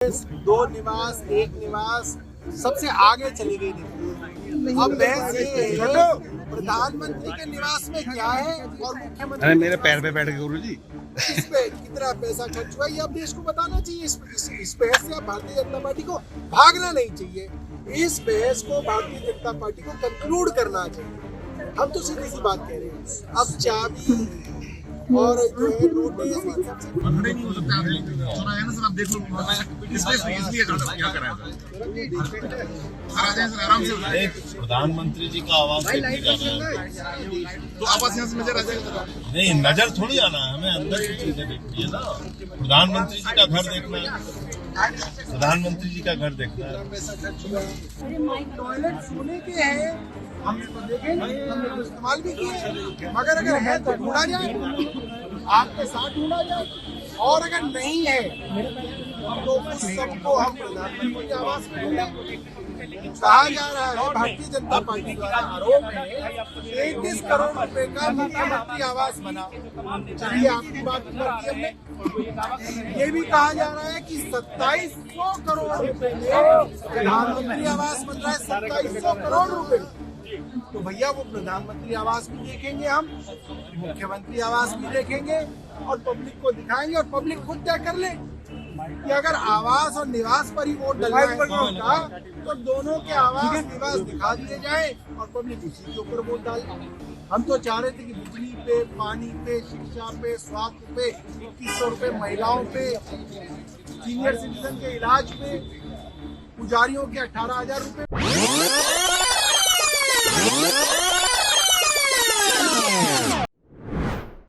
दो निवास, एक निवास सबसे आगे चली गई थी। अब बहस ये है प्रधानमंत्री के निवास में क्या है और मुख्यमंत्री अरे मेरे पैर पे बैठ के गुरु जी इस पे कितना पैसा खर्च हुआ ये अब देश को बताना चाहिए। इस बहस से भारतीय जनता पार्टी को भागना नहीं चाहिए। इस बहस को भारतीय जनता पार्टी को कंक्लूड करना चाहिए। हम तो सीधी सी बात कह रहे हैं। अब चाबी और जो है नोटिस खड़े नहीं हो सकते आप थोड़ा है ना सर, आप देख लो इसलिए यहाँ कराया सर आ जाए सर आराम से। प्रधानमंत्री जी का आवाज देखने जाना है तो आवाज यहाँ से नजर आ जाएगा। नहीं, नजर थोड़ी आना है, हमें अंदर की चीजें देखनी है ना। प्रधानमंत्री जी का घर देखना है, प्रधानमंत्री जी का घर देखना है। टॉयलेट सोने के हैं, हमने तो देखे नहीं, हमने तो इस्तेमाल भी किए, मगर अगर है तो ढूंढा जाए, आपके साथ ढूंढा जाए, और अगर नहीं है तो उस सबको हम प्रधानमंत्री आवास में ढूंढें। कहा जा रहा है भारतीय जनता पार्टी द्वारा आरोप है 33 करोड़ रुपए का मुख्यमंत्री आवास बना। चलिए आपकी बात कर दी हमने। ये भी कहा जा रहा है कि 2700 करोड़ रुपए में प्रधानमंत्री आवास बन रहा है। 2700 करोड़ रुपए तो भैया वो प्रधानमंत्री आवास भी देखेंगे, हम मुख्यमंत्री आवास भी देखेंगे और पब्लिक को दिखाएंगे और पब्लिक खुद तय कर ले कि अगर आवास और निवास पर ही वोट डलना होगा तो दोनों के आवास निवास दिखा दिए जाए और पब्लिक उसी के ऊपर वोट डाले। हम तो चाह रहे थे कि बिजली पे, पानी पे, शिक्षा पे, स्वास्थ्य पे 2100 रुपए, महिलाओं पे, सीनियर सिटीजन के इलाज पे, पुजारियों के 18,000 रुपए।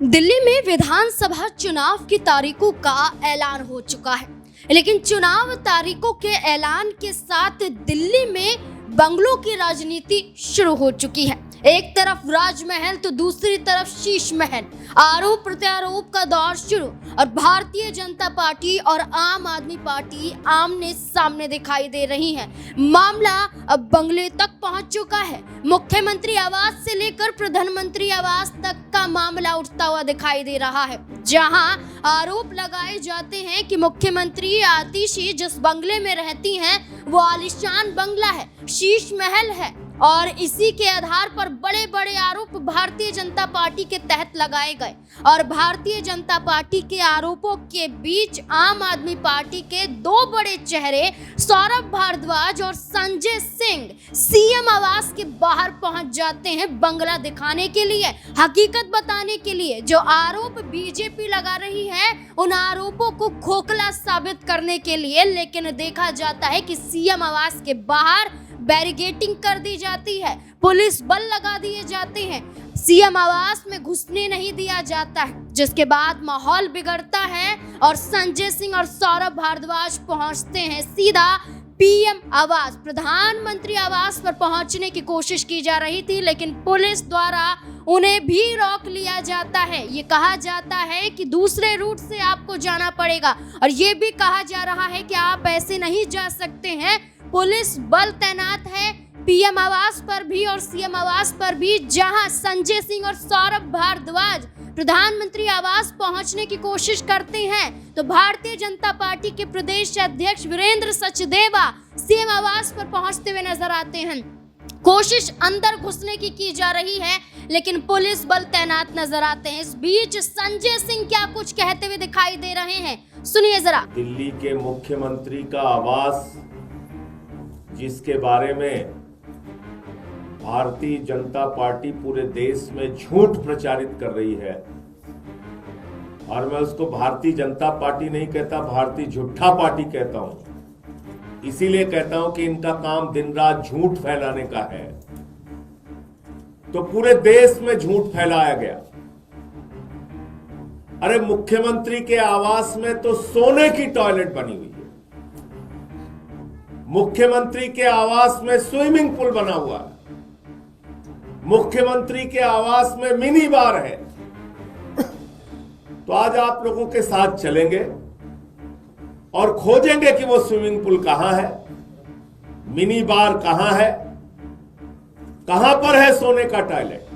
दिल्ली में विधानसभा चुनाव की तारीखों का ऐलान हो चुका है, लेकिन चुनाव तारीखों के ऐलान के साथ दिल्ली में बंगलों की राजनीति शुरू हो चुकी है। एक तरफ राजमहल तो दूसरी तरफ शीश महल, आरोप प्रत्यारोप का दौर शुरू और भारतीय जनता पार्टी और आम आदमी पार्टी आमने सामने दिखाई दे रही हैं। मामला अब बंगले तक पहुंच चुका है। मुख्यमंत्री आवास से लेकर प्रधानमंत्री आवास तक का मामला उठता हुआ दिखाई दे रहा है, जहां आरोप लगाए जाते हैं कि मुख्यमंत्री आतिशी जिस बंगले में रहती हैं वो आलीशान बंगला है, शीश महल है और इसी के आधार पर बड़े बड़े आरोप भारतीय जनता पार्टी के तहत लगाए गए। और भारतीय जनता पार्टी के आरोपों के बीच आम आदमी पार्टी के दो बड़े चेहरे सौरभ भारद्वाज और संजय सिंह सीएम आवास के बाहर पहुंच जाते हैं बंगला दिखाने के लिए, हकीकत बताने के लिए। जो आरोप बीजेपी लगा रही है उन आरोपों को खोखला साबित करने के लिए, लेकिन देखा जाता है कि सीएम आवास के बाहर बैरिकेडिंग कर दी जाती है, पुलिस बल लगा दिए जाते हैं, सीएम आवास में घुसने नहीं दिया जाता है, जिसके बाद माहौल बिगड़ता है और संजय सिंह और सौरभ भारद्वाज पहुंचते हैं सीधा पीएम आवास। प्रधानमंत्री आवास पर पहुंचने की कोशिश की जा रही थी, लेकिन पुलिस द्वारा उन्हें भी रोक लिया जाता है। ये कहा जाता है कि दूसरे रूट से आपको जाना पड़ेगा और ये भी कहा जा रहा है कि आप ऐसे नहीं जा सकते हैं। पुलिस बल तैनात है पीएम आवास पर भी और सीएम आवास पर भी, जहां संजय सिंह और सौरभ भारद्वाज प्रधानमंत्री आवास पहुंचने की कोशिश करते हैं तो भारतीय जनता पार्टी के प्रदेश अध्यक्ष वीरेंद्र सचदेवा सीएम आवास पर पहुंचते हुए नजर आते हैं। कोशिश अंदर घुसने की जा रही है, लेकिन पुलिस बल तैनात नजर आते हैं। इस बीच संजय सिंह क्या कुछ कहते हुए दिखाई दे रहे हैं, सुनिए जरा। दिल्ली के मुख्यमंत्री का आवास, जिसके बारे में भारतीय जनता पार्टी पूरे देश में झूठ प्रचारित कर रही है, और मैं उसको भारतीय जनता पार्टी नहीं कहता, भारतीय झूठा पार्टी कहता हूं। इसीलिए कहता हूं कि इनका काम दिन रात झूठ फैलाने का है। तो पूरे देश में झूठ फैलाया गया। अरे मुख्यमंत्री के आवास में तो सोने की टॉयलेट बनी हुई है, मुख्यमंत्री के आवास में स्विमिंग पूल बना हुआ है, मुख्यमंत्री के आवास में मिनी बार है। तो आज आप लोगों के साथ चलेंगे और खोजेंगे कि वो स्विमिंग पूल कहां है, मिनी बार कहां है, कहां पर है सोने का टॉयलेट।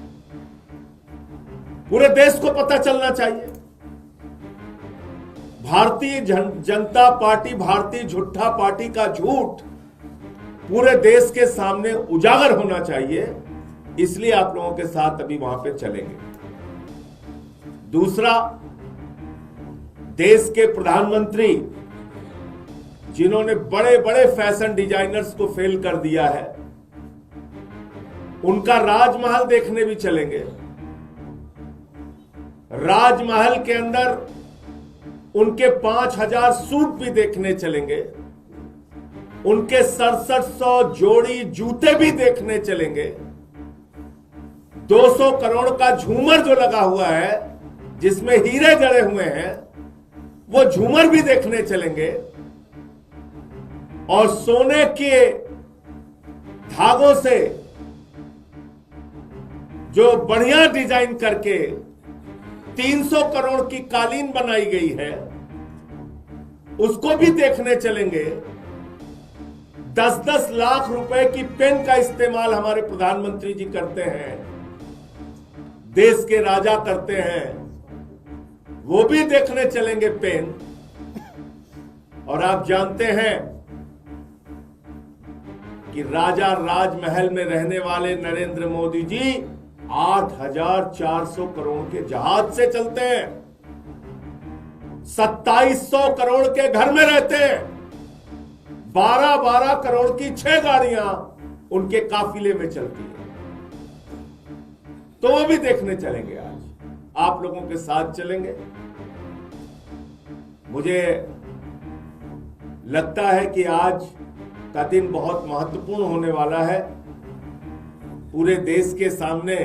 पूरे देश को पता चलना चाहिए। भारतीय जनता पार्टी, भारतीय झूठा पार्टी का झूठ पूरे देश के सामने उजागर होना चाहिए, इसलिए आप लोगों के साथ अभी वहां पे चलेंगे। दूसरा, देश के प्रधानमंत्री जिन्होंने बड़े बड़े फैशन डिजाइनर्स को फेल कर दिया है, उनका राजमहल देखने भी चलेंगे। राजमहल के अंदर उनके 5000 सूट भी देखने चलेंगे, उनके 6700 जोड़ी जूते भी देखने चलेंगे। 200 करोड़ का झूमर जो लगा हुआ है, जिसमें हीरे जड़े हुए हैं, वो झूमर भी देखने चलेंगे। और सोने के धागों से जो बढ़िया डिजाइन करके 300 करोड़ की कालीन बनाई गई है, उसको भी देखने चलेंगे। 10-10 लाख रुपए की पेन का इस्तेमाल हमारे प्रधानमंत्री जी करते हैं, देश के राजा करते हैं, वो भी देखने चलेंगे पेन। और आप जानते हैं कि राजा राजमहल में रहने वाले नरेंद्र मोदी जी 8400 करोड़ के जहाज से चलते हैं, 2700 करोड़ के घर में रहते हैं, 12-12 करोड़ की 6 गाड़ियां उनके काफिले में चलती हैं। तो वो भी देखने चलेंगे, आज आप लोगों के साथ चलेंगे। मुझे लगता है कि आज का दिन बहुत महत्वपूर्ण होने वाला है। पूरे देश के सामने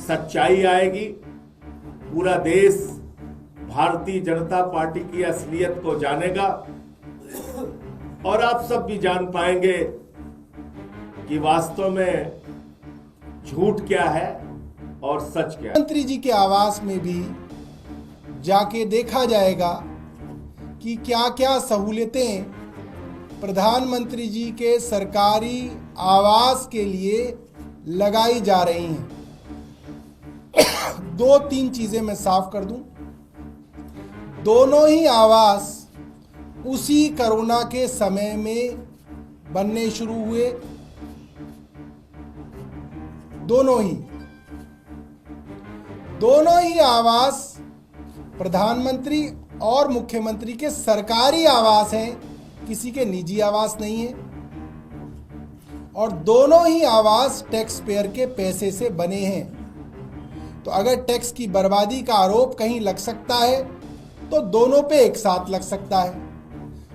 सच्चाई आएगी, पूरा देश भारतीय जनता पार्टी की असलियत को जानेगा और आप सब भी जान पाएंगे कि वास्तव में झूठ क्या है और सच क्या है। मंत्री जी के आवास में भी जाके देखा जाएगा कि क्या क्या सहूलियतें प्रधानमंत्री जी के सरकारी आवास के लिए लगाई जा रही हैं। 2-3 चीजें मैं साफ कर दूं। दोनों ही आवास उसी कोरोना के समय में बनने शुरू हुए, दोनों ही आवास प्रधानमंत्री और मुख्यमंत्री के सरकारी आवास हैं, किसी के निजी आवास नहीं है। और दोनों ही आवास टैक्स पेयर के पैसे से बने हैं। तो अगर टैक्स की बर्बादी का आरोप कहीं लग सकता है तो दोनों पे एक साथ लग सकता है,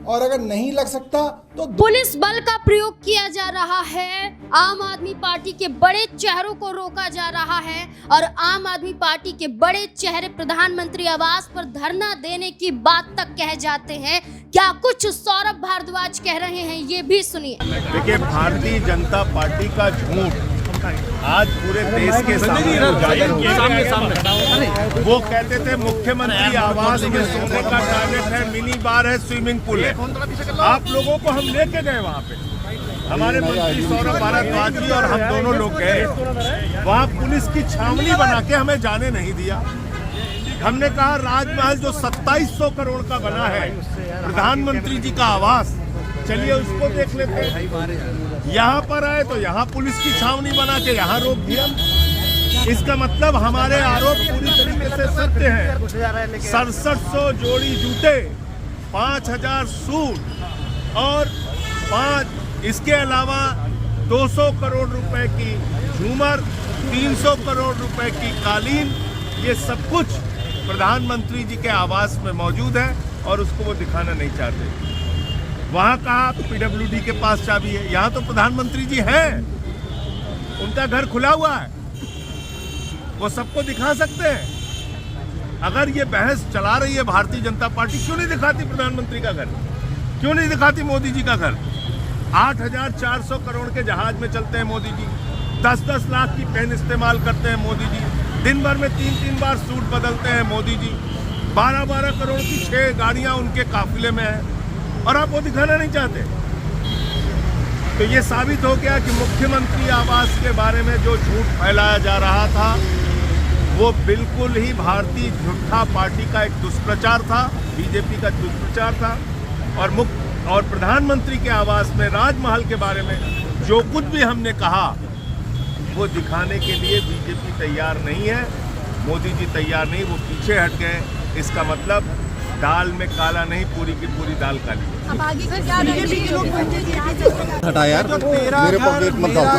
और अगर नहीं लग सकता तो पुलिस बल का प्रयोग किया जा रहा है। आम आदमी पार्टी के बड़े चेहरों को रोका जा रहा है और आम आदमी पार्टी के बड़े चेहरे प्रधानमंत्री आवास पर धरना देने की बात तक कह जाते हैं। क्या कुछ सौरभ भारद्वाज कह रहे हैं, ये भी सुनिए। देखिए, भारतीय जनता पार्टी का झूठ आज पूरे देश के सामने उजागर हो गया। वो कहते थे मुख्यमंत्री आवास में सोने का टॉयलेट है, मिनी बार है, स्विमिंग पूल है। आप लोगों को हम लेके गए वहाँ पे, हमारे मंत्री सौरभ भारद्वाज जी और हम दोनों लोग गए वहाँ। पुलिस की छावनी बना के हमें जाने नहीं दिया। हमने कहा राजमहल जो 2700 करोड़ का बना है, प्रधानमंत्री जी का आवास, चलिए उसको देख लेते हैं। यहाँ पर आए तो यहाँ पुलिस की छावनी बना के यहाँ रोक दिया। इसका मतलब हमारे आरोप पूरी तरीके से सत्य हैं। 6700 जोड़ी जूते, 5000 सूट और इसके अलावा 200 करोड़ रुपए की झूमर, 300 करोड़ रुपए की कालीन, ये सब कुछ प्रधानमंत्री जी के आवास में मौजूद है और उसको वो दिखाना नहीं चाहते। वहां कहा पीडब्ल्यूडी के पास चाबी है, यहाँ तो प्रधानमंत्री जी हैं, उनका घर खुला हुआ है, वो सबको दिखा सकते हैं। अगर ये बहस चला रही है भारतीय जनता पार्टी, क्यों नहीं दिखाती प्रधानमंत्री का घर, क्यों नहीं दिखाती मोदी जी का घर? 8400 करोड़ के जहाज में चलते हैं मोदी जी, 10-10 लाख की पेन इस्तेमाल करते हैं मोदी जी, दिन भर में 3-3 बार सूट बदलते हैं मोदी जी, 12-12 करोड़ की 6 गाड़ियां उनके काफिले में है और आप वो दिखाना नहीं चाहते। तो ये साबित हो गया कि मुख्यमंत्री आवास के बारे में जो झूठ फैलाया जा रहा था वो बिल्कुल ही भारतीय झूठा पार्टी का एक दुष्प्रचार था, बीजेपी का दुष्प्रचार था। और प्रधानमंत्री के आवास में राजमहल के बारे में जो कुछ भी हमने कहा वो दिखाने के लिए बीजेपी तैयार नहीं है, मोदी जी तैयार नहीं, वो पीछे हट गए। इसका मतलब दाल में काला नहीं, पूरी की पूरी दाल काली। अब आगे का क्या हटा यार, मेरे पॉकेट मत उसका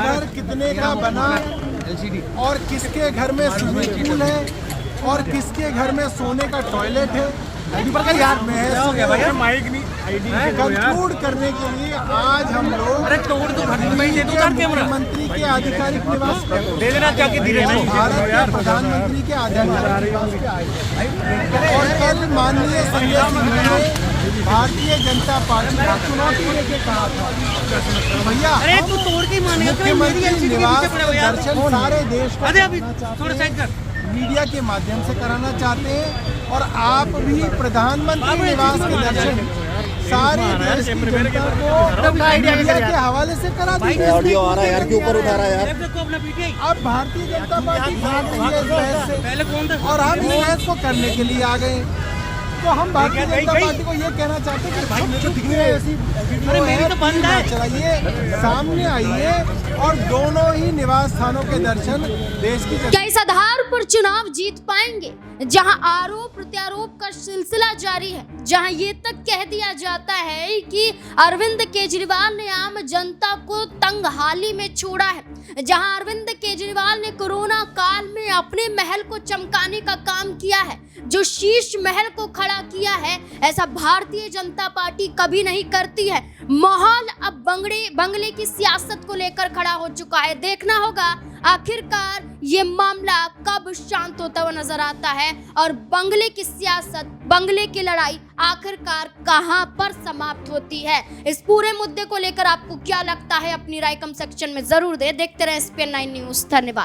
घर कितने का बना और किसके घर में स्विमिंग पूल है और किसके घर में सोने का टॉयलेट है, कंक्लूड करने के लिए आज हम लोग मुख्यमंत्री के आधिकारिक निवास भारत के प्रधानमंत्री के आधिकारिक निवास पे आए और कल माननीय संजय सिंह ने भारतीय जनता पार्टी को चुनौती देके कहा था भैया मुख्यमंत्री निवास दर्शन सारे देश को मीडिया के माध्यम से कराना चाहते हैं और आप भी प्रधानमंत्री निवास के दर्शन सारे देश की जनता को मीडिया के हवाले से करा दीजिए। ऑडियो आ रहा है यार, के ऊपर उठा रहा है यार। अब भारतीय जनता पार्टी भाग रही है इस बहस से और हम इस बहस को करने के लिए आ गए। तो हम भारतीय जनता पार्टी को ये कहना चाहते हैं कि भाई ऐसी चलाइए, सामने आइए और दोनों ही निवास स्थानों के दर्शन देश की क्या इस आधार पर चुनाव जीत पाएंगे जहां आरोप प्रत्यारोप का सिलसिला जारी है, जहां ये तक कह दिया जाता है कि अरविंद केजरीवाल ने आम जनता को तंगहाली में छोड़ा है, जहां अरविंद केजरीवाल ने कोरोना काल में अपने महल को चमकाने का काम किया है, जो शीश महल को खड़ा किया है, ऐसा भारतीय जनता पार्टी कभी नहीं करती है। माहौल अब बंगले की सियासत को लेकर खड़ा हो चुका है। देखना होगा आखिरकार ये मामला कब शांत होता हुआ नजर आता है और बंगले की सियासत, बंगले की लड़ाई आखिरकार कहां पर समाप्त होती है। इस पूरे मुद्दे को लेकर आपको क्या लगता है, अपनी राय कमेंट सेक्शन में जरूर दें। देखते रहे SPN9 न्यूज। धन्यवाद।